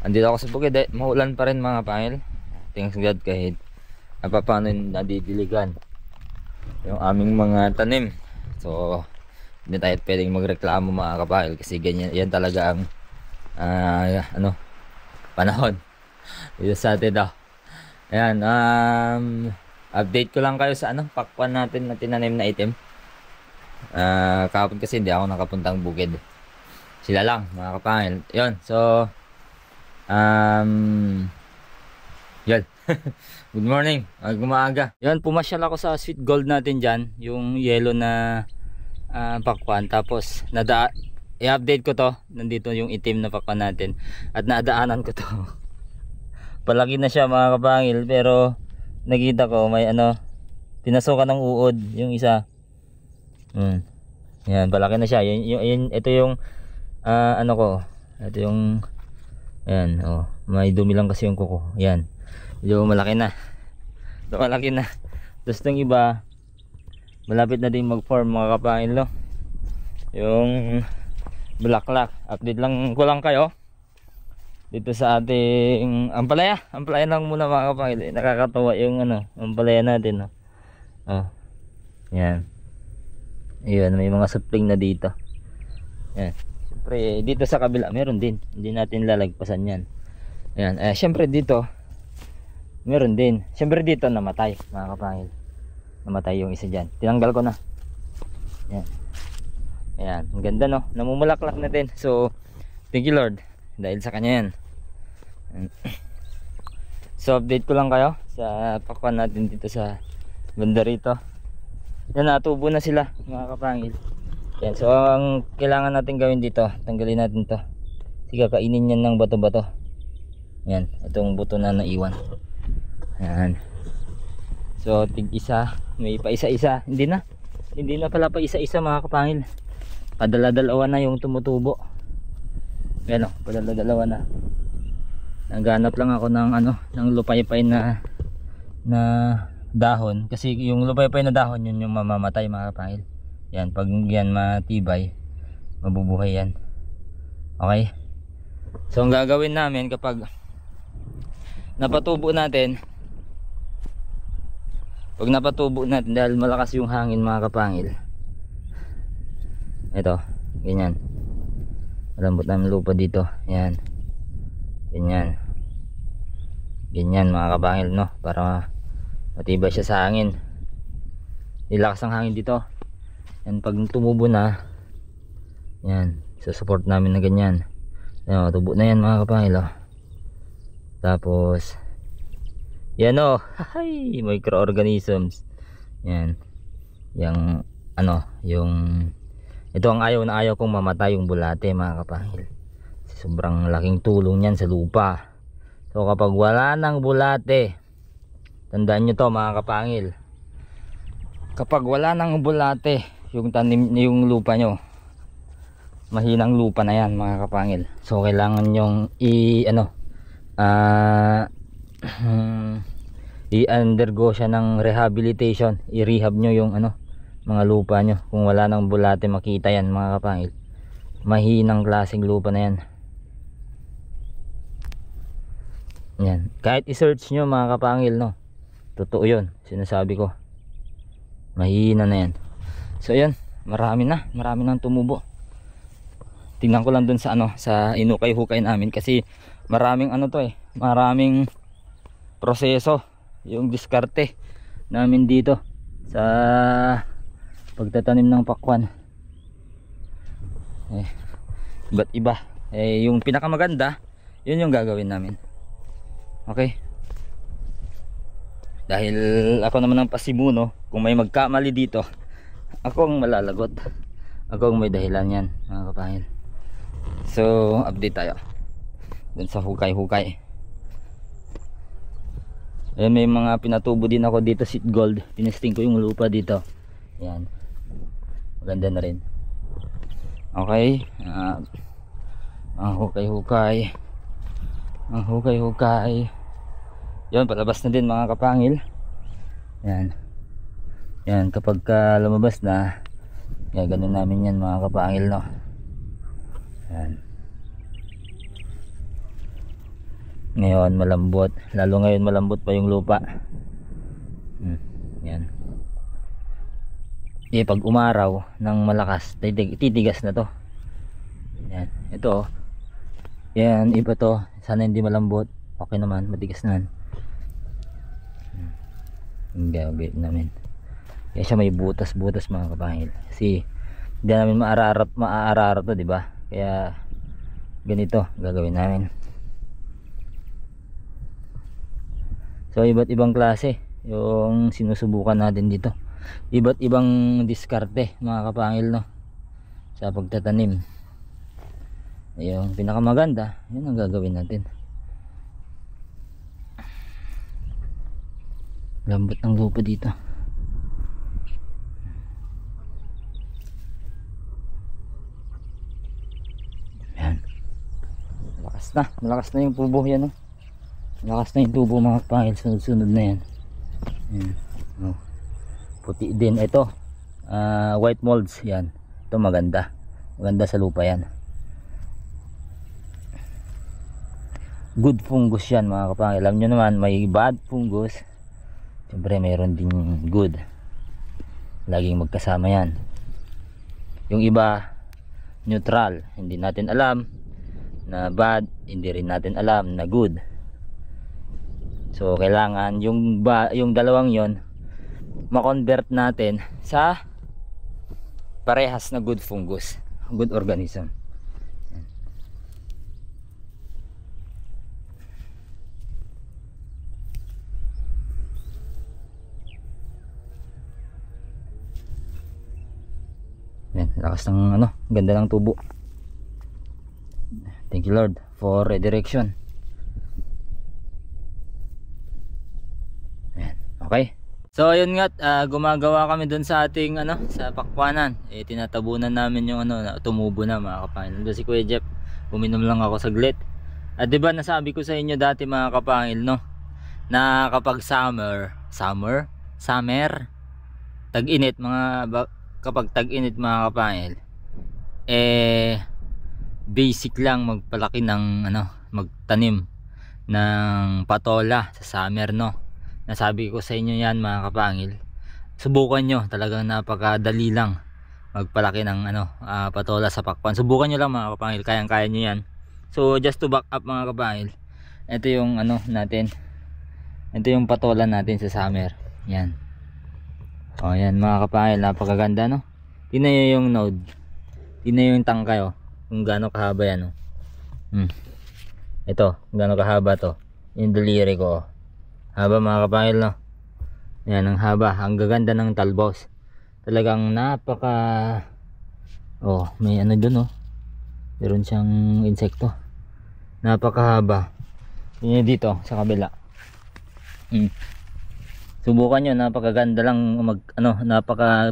Andito ako sa bukid, maulan pa rin mga kapangil. Thanks God kahit paano nadidiligan yung aming mga tanim. So hindi tayo pwedeng magreklamo mga kapangil kasi ganyan, yan talaga ang panahon dito sa atin daw. Ayan, update ko lang kayo sa pakwan natin na tinanim na itim. Kahapon kasi hindi ako nakapuntang bukid, sila lang mga kapangil. Yun, so yun. Good morning, gumaga. Yun, pumasyal ako sa sweet gold natin dyan, yung yellow na pakwan. Tapos i-update ko to, nandito yung itim na pakwan natin at nadaanan ko to. Palaki na siya mga kapangil, pero nakita ko may pinasukan ng uod yung isa. Yan, palaki na siya. Ito yung ito yung ayan, may dumi lang kasi yung kuko. Yan, medyo malaki na. Malaki na. Tapos yung iba malapit na din mag-form mga kapangil, no? Yung bulaklak. Update lang ko lang kayo dito sa ating ampalaya lang muna mga kapangil. Nakakatawa yung ampalaya natin, no? Yan. Ayun, may mga sapling na dito. Yan. Siyempre dito sa kabila meron din, hindi natin lalagpasan yan. Ayan, siyempre dito meron din. Siyempre dito namatay mga kapangil, namatay yung isa dyan, tinanggal ko na. Ayan. Ayan, ang ganda, no? Namumulaklak na din. So thank you Lord dahil sa kanya yan. So update ko lang kayo sa pakwan natin dito sa banda rito. Yan, natubo na sila mga kapangil. Yan, so ang kailangan natin gawin dito, tanggalin natin to. Sige, kainin yan ng bato-bato. Yan, itong buto na naiwan. Yan. So tig isa, may pa isa-isa. Hindi na pala pa isa-isa mga kapangil. Padala-dalawa na yung tumutubo. Yan, padala-dalawa na. Naghanap lang ako ng ng lupay-pay na dahon, kasi yung lupay-pay na dahon yun yung mamamatay mga kapangil. Yan, pag yan matibay, mabubuhay yan. Okay, so ang gagawin namin kapag napatubo natin, dahil malakas yung hangin mga kapangil, ito, ganyan, malambot namin lupa dito. Yan, ganyan mga kapangil, no? Para matibay siya sa hangin. Nilakas ang hangin dito. Yan, pag tumubo na yan, support namin na ganyan. Yan, tubo na yan mga kapangil, Tapos yan, hay, microorganisms. Yan, yung yung ito ang ayaw kong mamatay, yung bulate mga kapangil. Sobrang laking tulong yan sa lupa. So kapag wala nang bulate, tandaan nyo to mga kapangil, kapag wala nang bulate yung tanim, yung lupa nyo, mahinang lupa na yan mga kapangil. So kailangan nyong i-undergo siya ng rehabilitation. I-rehab nyo yung mga lupa nyo. Kung wala nang bulate, makita yan mga kapangil, mahinang klaseng lupa na yan. Yan, kahit i-search nyo mga kapangil, no, totoo yun, sinasabi ko, mahina na yan. So yan, marami nang tumubo. Tingnan ko lang dun sa sa inukay-hukay namin, kasi maraming maraming proseso yung diskarte namin dito sa pagtatanim ng pakwan. Iba't iba. Yung pinakamaganda, yun yung gagawin namin. Okay, dahil ako naman ang pasimuno, kung may magkamali dito, ako ang malalagot, ako ang may dahilan yan mga kapangil. So update tayo dun sa hukay-hukay. Ayan, may mga pinatubo din ako dito, seed gold. Tinesting ko yung lupa dito. Ayan, maganda na rin. Okay, ang hukay-hukay, yun, palabas na din mga kapangil. Yan, kapag lumabas na, ganun namin yan mga kapangil, no? Yan. Ngayon malambot, lalo ngayon malambot pa yung lupa. Yan. Pag umaraw ng malakas, titigas na to. Yan, ito oh. Yan, iba to. Sana hindi malambot. Okay naman, matigas naman. Yung gagawin namin. Kaya siya may butas-butas mga kapangil. Kasi hindi namin maaararat to, di ba? Kaya ganito gagawin namin. So iba't ibang klase yung sinusubukan natin dito. Iba't ibang diskarte mga kapangil, no, sa pagtatanim. Yung pinakamaganda, yun ang gagawin natin. Lambot ng lupa dito. Yan. Malakas na yung tubo yan, no? Malakas na yung tubo mga kapangil, sunod-sunod na yan. Yan. Oh. Puti din ito, white molds yan. Ito maganda sa lupa yan. Good fungus yan mga kapangil. Alam nyo naman may bad fungus, siyempre mayroon din good. Laging magkasama yan. Yung iba neutral, hindi natin alam na bad, hindi rin natin alam na good. So kailangan yung dalawang yon ma-convert natin sa parehas na good fungus, good organism. Yan, lakas ng ganda ng tubo. Thank you Lord for redirection. Yan, okay. So ayun nga, gumagawa kami dun sa ating sa pakwanan. Tinatabunan namin yung na tumubo na mga kapangil. Nandun si Kuya Jeff, uminom lang ako saglit. At diba nasabi ko sa inyo dati mga kapangil, no, na kapag summer, tag-init kapag tag-init mga kapangil, basic lang magpalaki ng magtanim ng patola sa summer, no. Nasabi ko sa inyo yan mga kapangil. Subukan nyo, talagang napakadali lang magpalaki ng patola sa pakwan. Subukan nyo lang mga kapangil, kayang-kaya nyo yan. So just to back up mga kapangil, ito yung natin, ito yung patola natin sa summer. Yan. O yan mga kapangil, napakaganda, no. Tingnan nyo yung node, tingnan nyo yung tangkay, kung gaano kahaba yan. Ito, kung gaano kahaba to, yung daliri ko. Haba mga kapangil, no. Yan ang haba, ang gaganda ng talbos. Talagang napaka may dun, meron siyang insekto. Napakahaba. Yun dito sa kabila. Subukan nyo, napakaganda lang napaka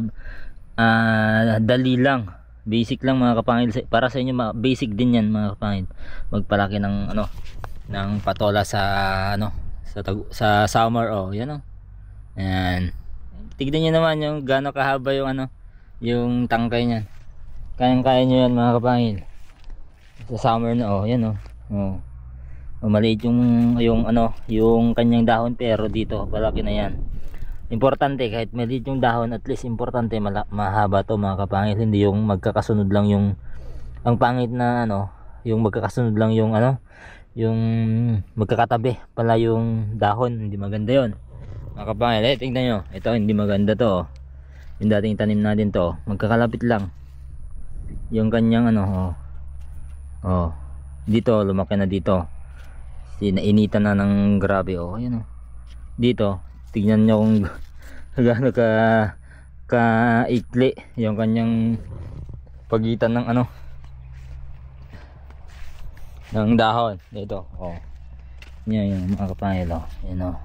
dali lang, basic lang mga kapangil. Para sa inyo basic din yan mga kapangil, magpalaki ng ng patola sa sa summer. Yan Yan. Tignan nyo naman yung gaano kahaba yung yung tangkay niyan. Kayang-kaya nyo yan mga kapangil. Sa summer na yan maliit yung kanyang dahon, pero dito palaki na yan. Importante kahit maliit yung dahon, at least importante mahaba to mga kapangil. Hindi yung magkakasunod lang yung ang pangit na yung magkakasunod lang yung yung magkakatabi pala yung dahon. Hindi maganda yon mga kapangil. Tingnan nyo, ito hindi maganda to. Yung dating tanim natin to, magkakalapit lang yung kanyang dito lumaki na dito. Nainitan na ng grabe. Ayan dito, tignan nyo kung gaano ka-ikli yung kanyang pagitan ng ng dahon dito. Yan yung mga kapangil. Yan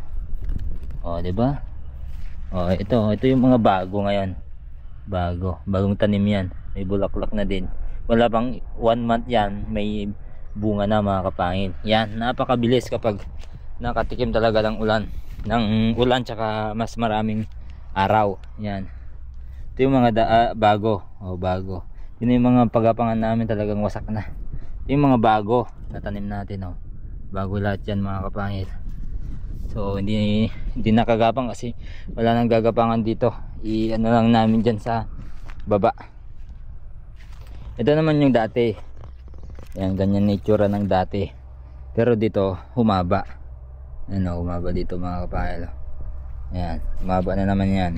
diba? Ito yung mga bago ngayon. Bagong tanim yan. May bulaklak na din. Wala pang 1 month yan, may bunga na mga kapangil. Yan, napakabilis kapag nakatikim talaga ng ulan tsaka mas maraming araw. Yan. Ito yung mga bago. Yun yung mga pagapangan namin, talagang wasak na. Ito yung mga bago na tanim natin. bago lahat yan mga kapangil. So hindi nakagapang kasi wala nang gagapangan dito. I-ano lang namin dyan sa baba. Ito naman yung dati. Yan, ganyan nature ng dati. Pero dito humaba. Ano, humaba dito mga kapangil. Yan, humaba na naman yan.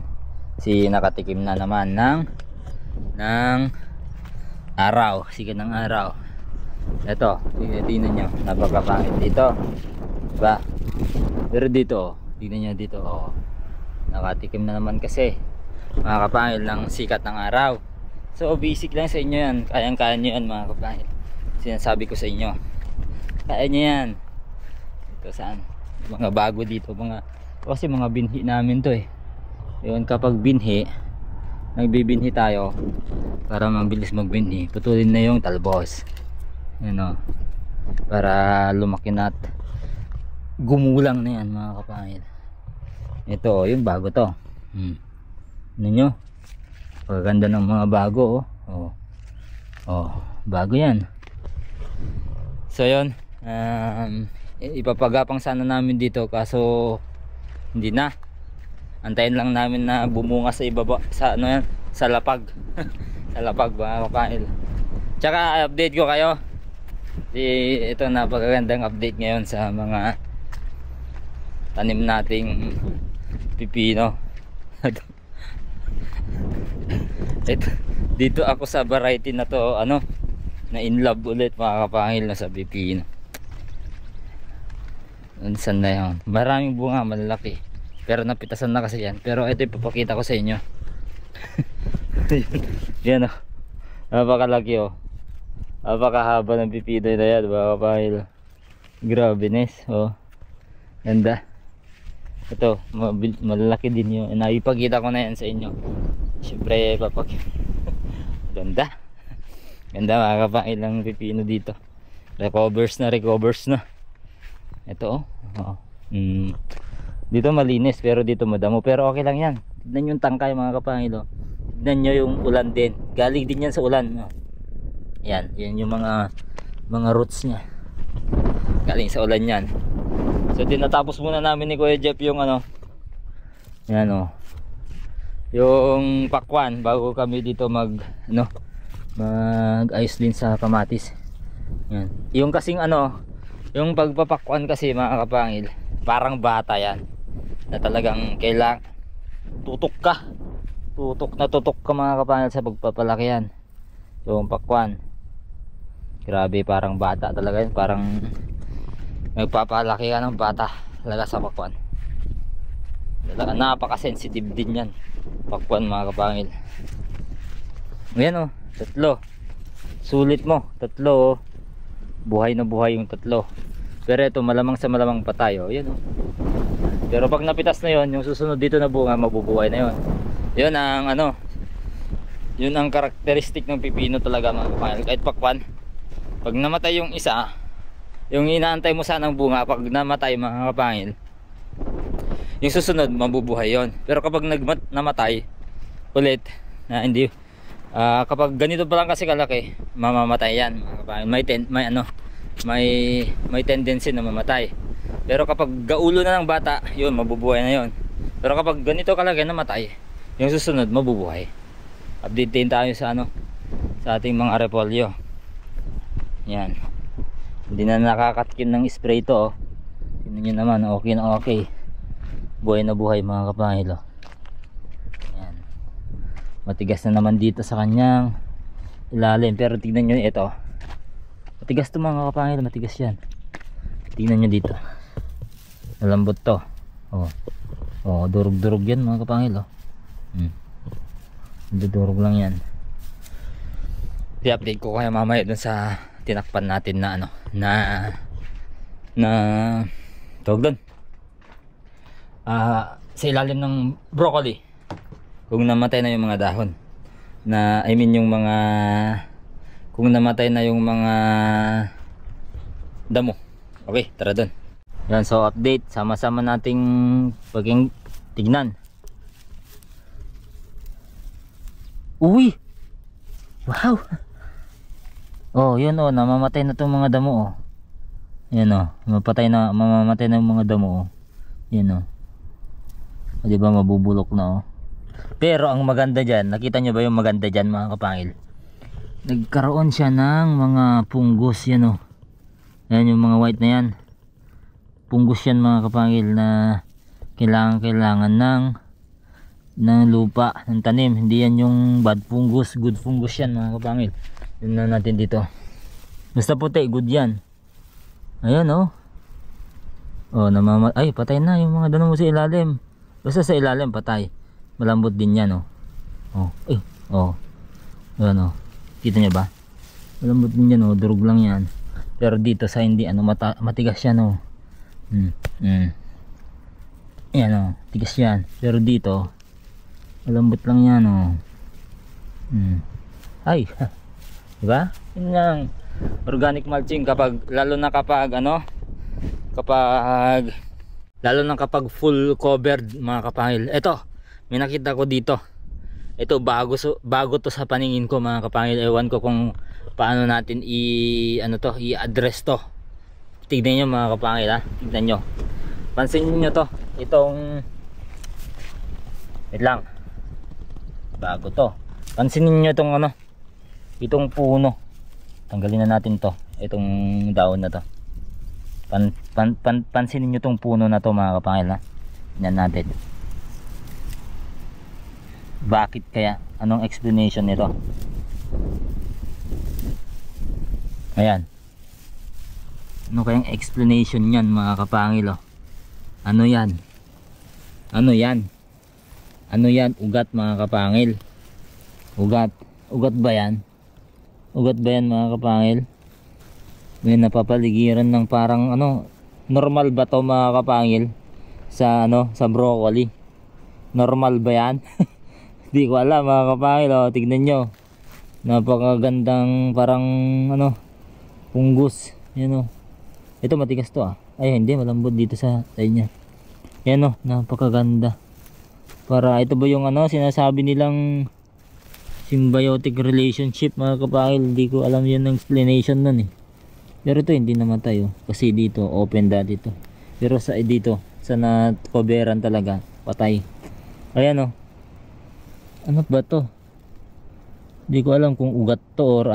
Si nakatikim na naman ng araw, sikat ng araw. Ito, tingnan nyo, napakapangit dito, diba? Pero dito, tingnan nyo dito, oh, nakatikim na naman kasi mga kapangil ng sikat ng araw. So basic lang sa inyo yan, kayang-kaya nyo yan mga kapangil. Sinasabi ko sa inyo, kaya nyo yan. Ito saan, mga bago dito, kasi mga binhi namin to eh. Yun, kapag binhi, nagbibinhi tayo para mabilis magbinhi, putulin na yung talbos, ano, para lumaki na at gumulang na yan mga kapangil. Ito yung bago to. Ano nyo, paganda ng mga bago, bago yan. So yun, ipapagapang sana namin dito kaso hindi na. Antayin lang namin na bumunga sa ibaba, sa ano yan, sa lapag. Sa lapag mga kapangil. Tsaka update ko kayo. Ito napakagandang update ngayon sa mga tanim nating pipino. Dito ako sa variety na to, ano, na in love ulit mga kapangil na sa pipino. Saan na yun? Maraming bunga, malalaki. Pero napitasan na kasi yan. Pero ito ipapakita ko sa inyo. Yan o. Napakalaki o. Napakahaba ng pipino na yan mga kapangil. Grabe nes o. Ganda. Ito malalaki din yun. Naipakita ko na yan sa inyo. Siyempre papakita. Ganda. Ganda mga kapangil ng pipino dito. Recovers na. Ito o. Dito malinis pero dito madamo, pero okay lang yan. Tignan yung tangkay mga kapangil. Tignan nyo yung ulan din, galing din yan sa ulan. Yan yung mga roots nya, galing sa ulan yan. So tinatapos muna namin ni Kuya Jeff yung ano, yan o, yung pakwan bago kami dito mag ayos din sa kamatis. Yan yung kasing ano, yung pagpapakwan kasi mga kapangil, parang bata yan na talagang kailangan tutok ka mga kapangil sa pagpapalaki yan. Yung pakwan, grabe, parang bata talaga yan, parang nagpapalaki ka ng bata talaga sa pakwan. Talaga napaka-sensitive din yan pakwan mga kapangil. Ayan o, tatlo, sulit mo, tatlo o. Buhay na buhay yung tatlo. Pero ito malamang sa malamang pa tayo. Yan o. Pero pag napitas na yon, yung susunod dito na bunga, mabubuhay na yon. Yun ang ano, yun ang karakteristik ng pipino talaga mga kapangil. Kahit pakwan, pag namatay yung isa, yung inaantay mo sanang bunga, pag namatay mga kapangil, yung susunod mabubuhay yon. Pero kapag namatay ulit na hindi, kapag ganito pa lang kasi kalaki, mamamatay yan mga kapangil. May tendency na mamatay. Pero kapag gaulo na ng bata, yun, mabubuhay na yun. Pero kapag ganito kalaki namatay, yung susunod mabubuhay. Update din tayo sa ano, sa ating mga repolyo. Yan, hindi na nakakatkin ng spray to. Tingnan nyo naman, okay na okay, buhay na buhay mga kapangil. Yan, matigas na naman dito sa kanyang ilalim. Pero tignan nyo ito, matigas to mga kapangil, matigas yan. Tingnan nyo dito, malambot to. Durog-durog yan mga kapangil. Durog lang yan. I-update ko kaya mamaya dun sa tinakpan natin na ano, na tawag dun, sa ilalim ng broccoli, kung namatay na yung mga dahon, na I mean yung mga, kung namatay na yung mga damo. Okay, tara dun. Yan, so update, sama-sama nating paging tignan. Uy, wow. Oh, yun oh, namamatay na tong mga damo oh. Yan o, mamamatay na yung mga damo. Yan o. O diba mabubulok na o. Pero ang maganda dyan, nakita nyo ba yung maganda dyan mga kapangil? Nagkaroon siya ng mga punggos yan o. Yan yung mga white na yan. Punggos yan mga kapangil na kailangan ng lupa, ng tanim. Hindi yan yung bad fungus, good fungus yan mga kapangil. Yun na natin dito. Basta puti, good yan. Ayan o. Ay patay na yung mga damo mo sa ilalim. Basta sa ilalim patay. Malambot din yan o. Ayan o. Kita nyo ba? Malambot din yan o. Durog lang yan. Pero dito sa hindi matigas yan o. Ayan o. Tigas yan. Pero dito malambot lang yan o. Ay. Diba? Yun lang. Organic mulching lalo na kapag kapag full covered mga kapangil. Ito, may nakita ko dito. Ito bago to sa paningin ko mga kapangil. Ewan ko kung paano natin i-address to. Tignan nyo mga kapangil ha. Tignan nyo. Pansinin nyo to. Itong wait lang. Bago to. Pansinin nyo itong puno. Tanggalin na natin to. Itong daon na to. Pansinin nyo tong puno na to mga kapangil ha. Tignan natin. Bakit kaya? Anong explanation nito? Ayan. Ano kayang explanation niyan mga kapangil oh? Ano yan? Ano yan? Ano yan? Ugat mga kapangil. Ugat. Ugat ba yan? Ugat ba yan mga kapangil? May napapaligiran ng parang normal ba to mga kapangil? Sa broccoli. Normal ba yan? Di ko alam mga kapangil oh. Tignan nyo. Napakagandang parang punggus. Yan oh. Ito matigas to ah. Ay hindi, malambot dito sa side nya. Yan oh, napakaganda. Para ito ba yung sinasabi nilang symbiotic relationship mga kapangil. Hindi ko alam yun ang explanation nun eh. Pero ito hindi namatay oh. Kasi dito open dati to. Pero sa dito sa na-coveran talaga patay. Ayan oh. Ano ba to? Hindi ko alam kung ugat to or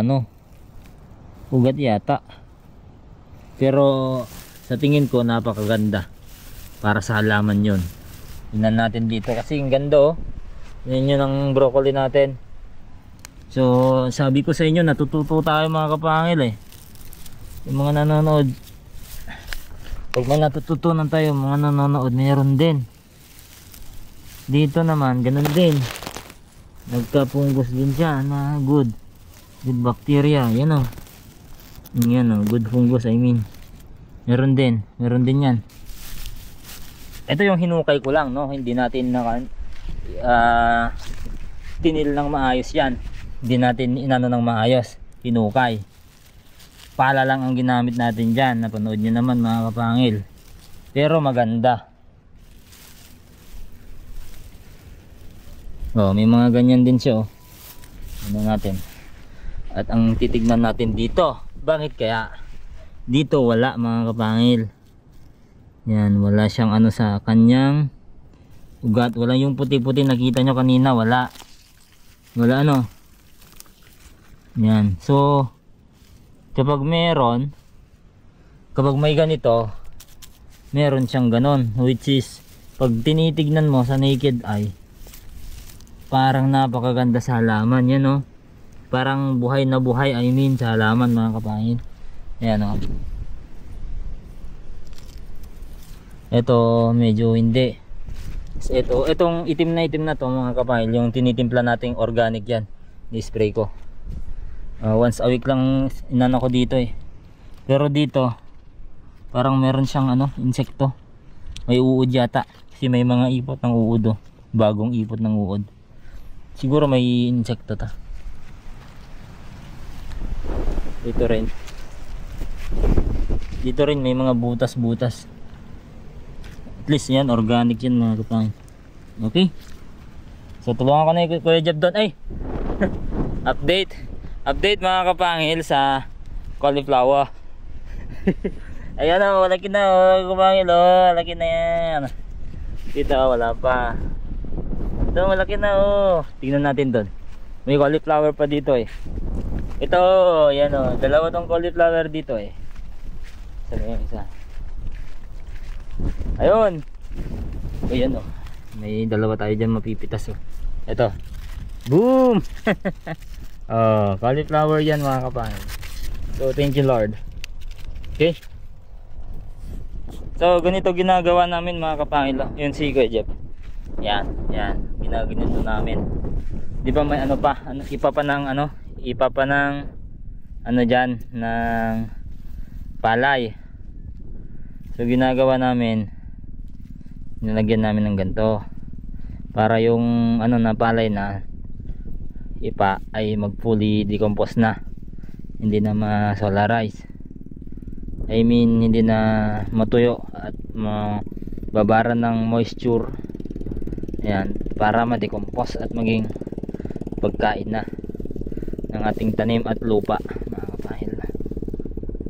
ugat yata. Pero sa tingin ko napakaganda para sa halaman yun. Tingnan natin dito kasi ang ganda oh. Yan yun ang broccoli natin. So sabi ko sa inyo natututo tayo mga kapangil eh. Yung mga nanonood, pag may natututunan tayo mga nanonood, mayroon din. Dito naman ganun din. Nagkapunggos din siya na good bacteria. Yan o. Yan o, good fungus I mean. Meron din yan. Ito yung hinukay ko lang no. Hindi natin tinil ng maayos yan. Hindi natin inano ng maayos. Hinukay. Pala lang ang ginamit natin dyan. Napanood nyo naman mga kapangil. Pero maganda. Oh, may mga ganyan din siya oh. Ano natin. At ang titignan natin dito, bakit kaya dito wala mga kapangil? Yan, wala siyang sa kanyang ugat. Wala yung puti-puti nakita nyo kanina, wala. Wala Yan. So kapag may ganito, meron siyang ganon, which is pag tinitignan mo sa naked eye, parang napakaganda sa halaman. Yan o. Parang buhay na buhay I mean sa halaman mga kapangil. Ayan o. Ito medyo hindi. Itong itim na to mga kapangil, yung tinitimpla nating organic yan. Ni-spray ko. Once a week lang inano ko dito eh. Pero dito parang meron siyang insekto. May uod yata. Kasi may mga ipot ng uod oh. Bagong ipot ng uod. Siguro may insekto ta. Dito rin may mga butas-butas. At least yan, organic yan mga kapangil. Okay. So tulungan ko na yung Kuya Jab doon. Ay! Update mga kapangil sa cauliflower. Ayan o, malaki na o, kumangil o, malaki na yan. Dito wala pa. Ito malaki na o. Tingnan natin doon. May cauliflower pa dito eh. Ito o, yan o, dalawa tong cauliflower dito eh. Isa na yung isa. Ayun. Ayan o, may dalawa tayo dyan mapipitas o. Ito. Boom! Oh, cauliflower yan mga kapangil. So thank you Lord. Okay. So ganito ginagawa namin mga kapangil. Yun si Kuya Jeff. Yan, yan. Ginaganito namin. Di ba may ano pa? Ano, ipa pa ng ano dyan ng palay. So ginagawa namin, nilagyan namin ng ganito para yung ano na palay na ipa ay mag fully decompose na, hindi na ma-solarize, I mean hindi na matuyo at mababaran ng moisture. Ayan, para ma-decompose at maging pagkain na ng ating tanim at lupa mga kapahil.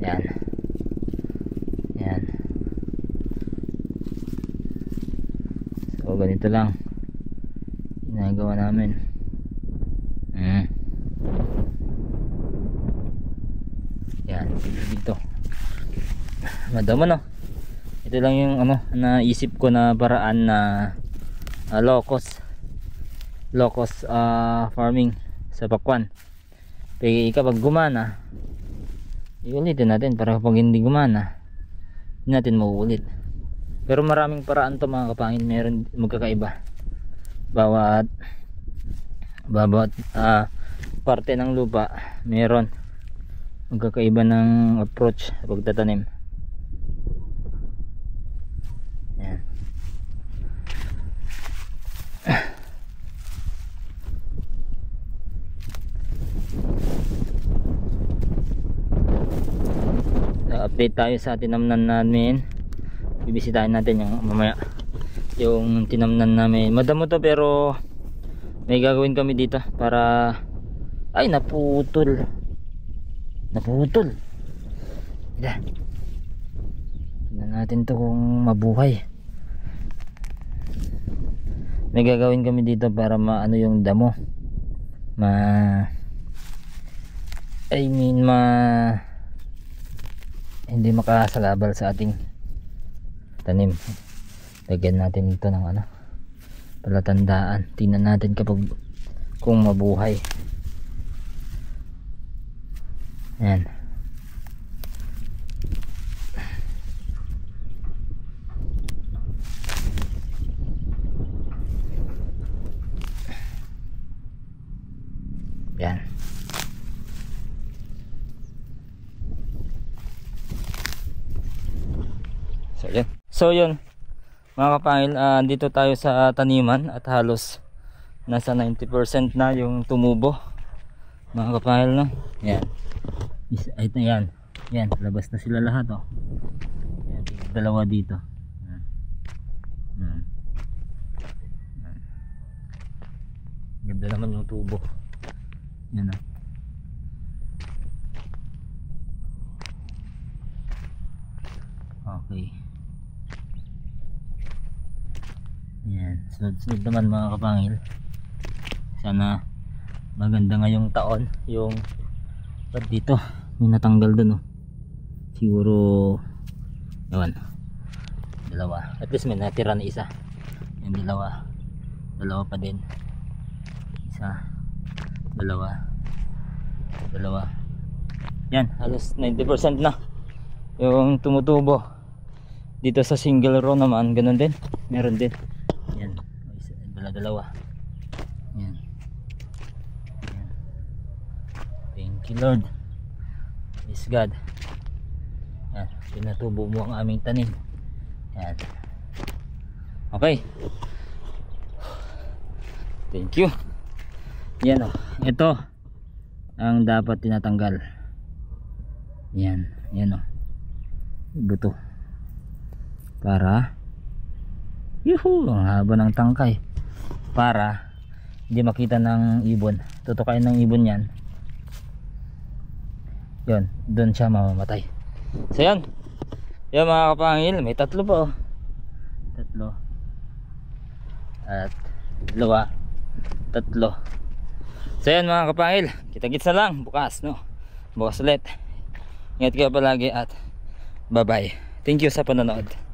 Ayan, ayan. So ganito lang ginagawa namin. Yan, dito madama no. Ito lang yung ano naisip ko na paraan na low cost farming sa Pakwan. Pero kapag gumana, iulitin natin, para kapag hindi gumana hindi natin mauulit. Pero maraming paraan to mga kapangin, meron magkakaiba bawat parte ng lupa, meron magkakaiba ng approach sa pagtatanim. Ayan. Update tayo sa tinamnan namin. Bibisitahin natin yung mamaya yung tinamnan namin. Madamo to pero may gagawin kami dito para ay naputol. Yan. Tingnan natin to kung mabuhay. May gagawin kami dito para maano yung damo. Hindi makasalabal sa ating tanim. Lagyan natin ito ng ano, palatandaan. Tingnan natin kapag kung mabuhay. Ayan. Ayan. So yun mga kapangil, dito tayo sa taniman at halos nasa 90% na yung tumubo mga kapangil, no? Yan. Ito yan. Yan, labas na sila lahat oh. Yan, dalawa dito. Yan. Ganda naman yung tubo. Yan oh. Okay. Yan, sunod-sunod naman mga kapangil. Sana maganda ngayong taon. Yung dito may natanggal dun oh. Siguro ewan, dalawa. At least may natira na isa. Yung dalawa pa din. Isa, dalawa. Yan, halos 90% na yung tumutubo. Dito sa single row naman ganun din, meron din. Yan, dalawa. Yan. Yan. Thank you Lord. Praise God. Yan, pinatubo mo ang aming tanim. Yan. Okay. Thank you. Yan oh. Ito ang dapat tinatanggal. Yan, yan oh. Buto. Para ang haba ng tangkay, para hindi makita ng ibon. Tutukain ng ibon yan. Yun, doon siya mamamatay. So yan, Yan mga kapangil, may tatlo pa oh. Tatlo. At dalawa. Tatlo. So yan mga kapangil, kita-kits na lang bukas, no? Bukas ulit. Ingat kayo palagi at bye bye. Thank you sa panonood.